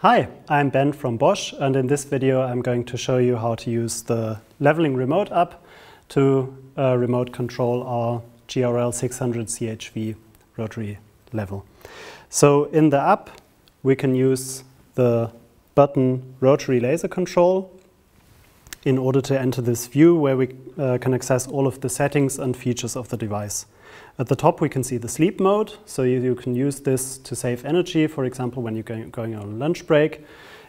Hi, I'm Ben from Bosch, and in this video I'm going to show you how to use the Leveling Remote app to remote control our GRL 600 CHV rotary level. So in the app we can use the button Rotary Laser Control in order to enter this view where we can access all of the settings and features of the device. At the top we can see the sleep mode, so you can use this to save energy, for example when you're going on a lunch break.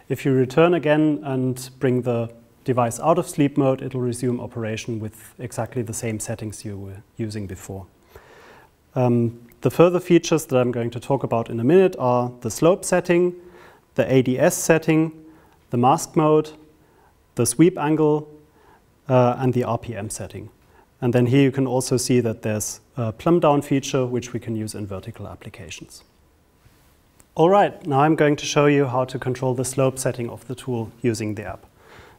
If you return again and bring the device out of sleep mode, it will resume operation with exactly the same settings you were using before. The further features that I'm going to talk about in a minute are the slope setting, the ADS setting, the mask mode, the sweep angle, and the RPM setting. And then here you can also see that there's a plumb down feature which we can use in vertical applications. All right, now I'm going to show you how to control the slope setting of the tool using the app.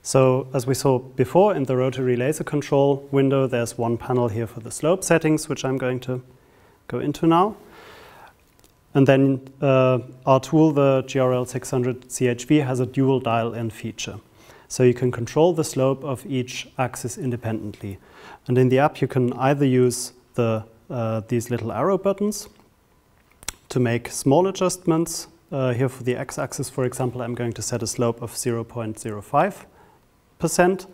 So as we saw before in the Rotary Laser Control window, there's one panel here for the slope settings, which I'm going to go into now. And then our tool, the GRL 600 CHV, has a dual dial-in feature. So you can control the slope of each axis independently. And in the app you can either use these little arrow buttons to make small adjustments. Here for the x-axis, for example, I'm going to set a slope of 0.05%.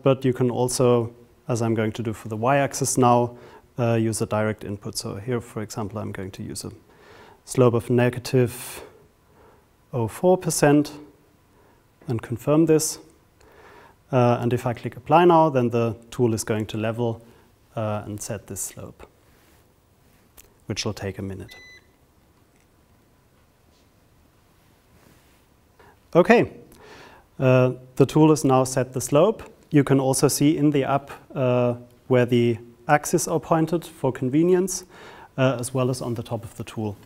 But you can also, as I'm going to do for the y-axis now, use a direct input. So here, for example, I'm going to use a slope of negative 0.04% and confirm this. And if I click apply now, then the tool is going to level and set this slope, which will take a minute. Okay, the tool is now set the slope. You can also see in the app where the axes are pointed for convenience, as well as on the top of the tool.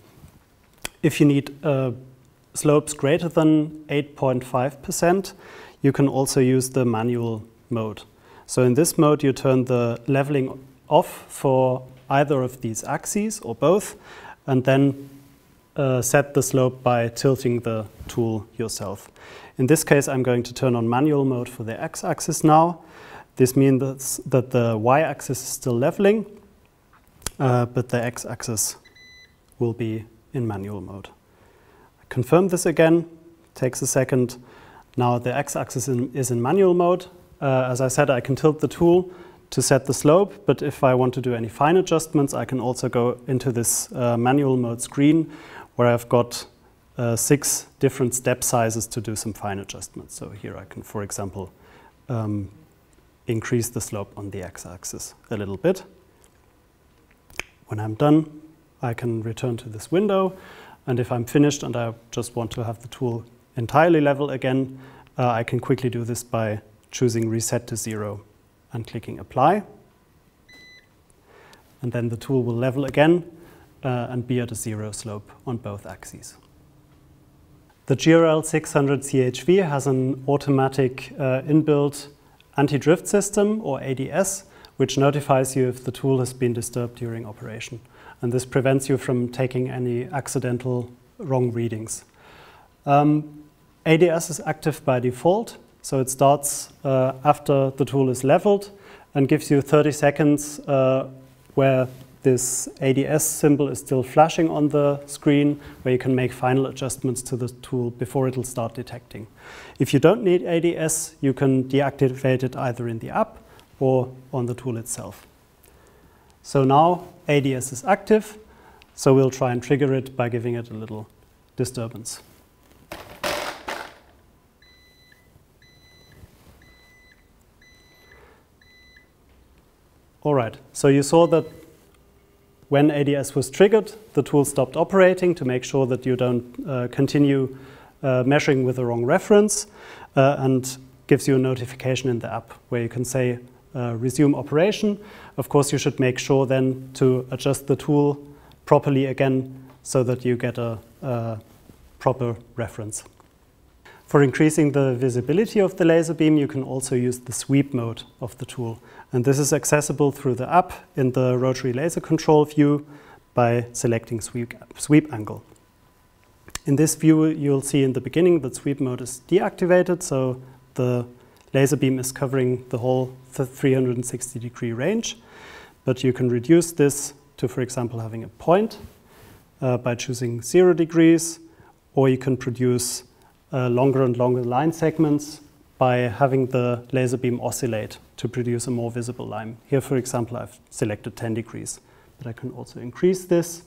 If you need slopes greater than 8.5%, you can also use the manual mode. So in this mode you turn the leveling off for either of these axes or both, and then set the slope by tilting the tool yourself. In this case I'm going to turn on manual mode for the x-axis now. This means that the y-axis is still leveling, but the x-axis will be in manual mode. Confirm this again, takes a second. Now the x-axis is in manual mode. As I said, I can tilt the tool to set the slope, but if I want to do any fine adjustments, I can also go into this manual mode screen where I've got 6 different step sizes to do some fine adjustments. So here I can, for example, increase the slope on the x-axis a little bit. When I'm done, I can return to this window. And if I'm finished and I just want to have the tool entirely level again, I can quickly do this by choosing Reset to 0 and clicking Apply. And then the tool will level again and be at a 0 slope on both axes. The GRL 600 CHV has an automatic inbuilt anti-drift system, or ADS, which notifies you if the tool has been disturbed during operation. And this prevents you from taking any accidental wrong readings. ADS is active by default, so it starts after the tool is leveled and gives you 30 seconds where this ADS symbol is still flashing on the screen, where you can make final adjustments to the tool before it will start detecting. If you don't need ADS, you can deactivate it either in the app or on the tool itself. So now ADS is active, so we'll try and trigger it by giving it a little disturbance. All right, so you saw that when ADS was triggered, the tool stopped operating to make sure that you don't continue measuring with the wrong reference, and gives you a notification in the app where you can say resume operation. Of course, you should make sure then to adjust the tool properly again so that you get a proper reference. For increasing the visibility of the laser beam, you can also use the sweep mode of the tool. And this is accessible through the app in the Rotary Laser Control view by selecting sweep angle. In this view, you'll see in the beginning that sweep mode is deactivated, so the laser beam is covering the whole 360-degree range. But you can reduce this to, for example, having a point by choosing 0 degrees, or you can produce longer and longer line segments by having the laser beam oscillate to produce a more visible line. Here, for example, I've selected 10 degrees, but I can also increase this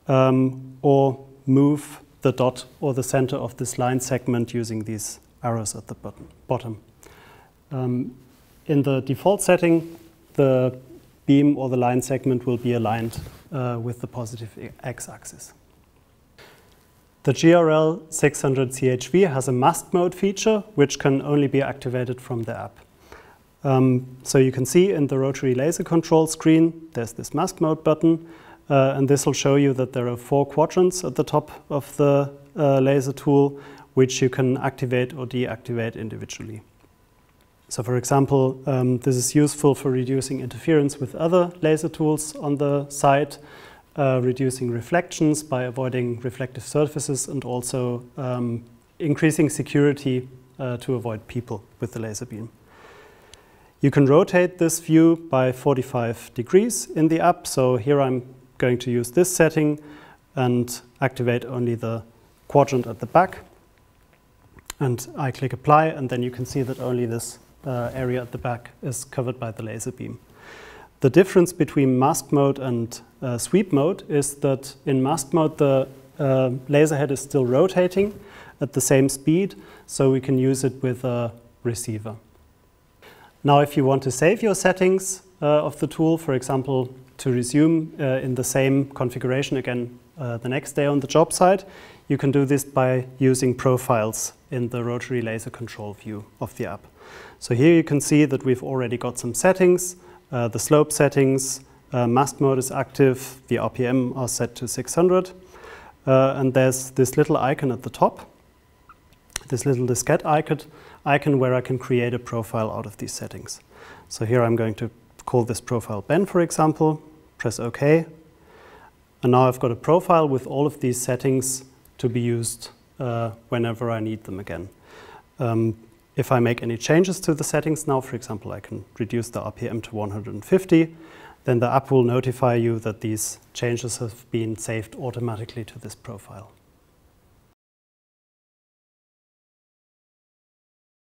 or move the dot or the center of this line segment using these arrows at the bottom. In the default setting, the beam or the line segment will be aligned with the positive x-axis. The GRL 600 CHV has a mask mode feature, which can only be activated from the app. So you can see in the rotary laser control screen, there's this mask mode button, and this will show you that there are 4 quadrants at the top of the laser tool, which you can activate or deactivate individually. So for example, this is useful for reducing interference with other laser tools on the site, reducing reflections by avoiding reflective surfaces, and also increasing security to avoid people with the laser beam. You can rotate this view by 45 degrees in the app. So here I'm going to use this setting and activate only the quadrant at the back. And I click apply, and then you can see that only this area at the back is covered by the laser beam. The difference between mask mode and sweep mode is that in mask mode the laser head is still rotating at the same speed, so we can use it with a receiver. Now if you want to save your settings of the tool, for example to resume in the same configuration again the next day on the job site, you can do this by using profiles in the rotary laser control view of the app. So here you can see that we've already got some settings. The slope settings, mask mode is active, the RPM are set to 600, and there's this little icon at the top, this little diskette icon where I can create a profile out of these settings. So here I'm going to call this profile Ben, for example, press OK, and now I've got a profile with all of these settings to be used whenever I need them again. If I make any changes to the settings now, for example, I can reduce the RPM to 150, then the app will notify you that these changes have been saved automatically to this profile.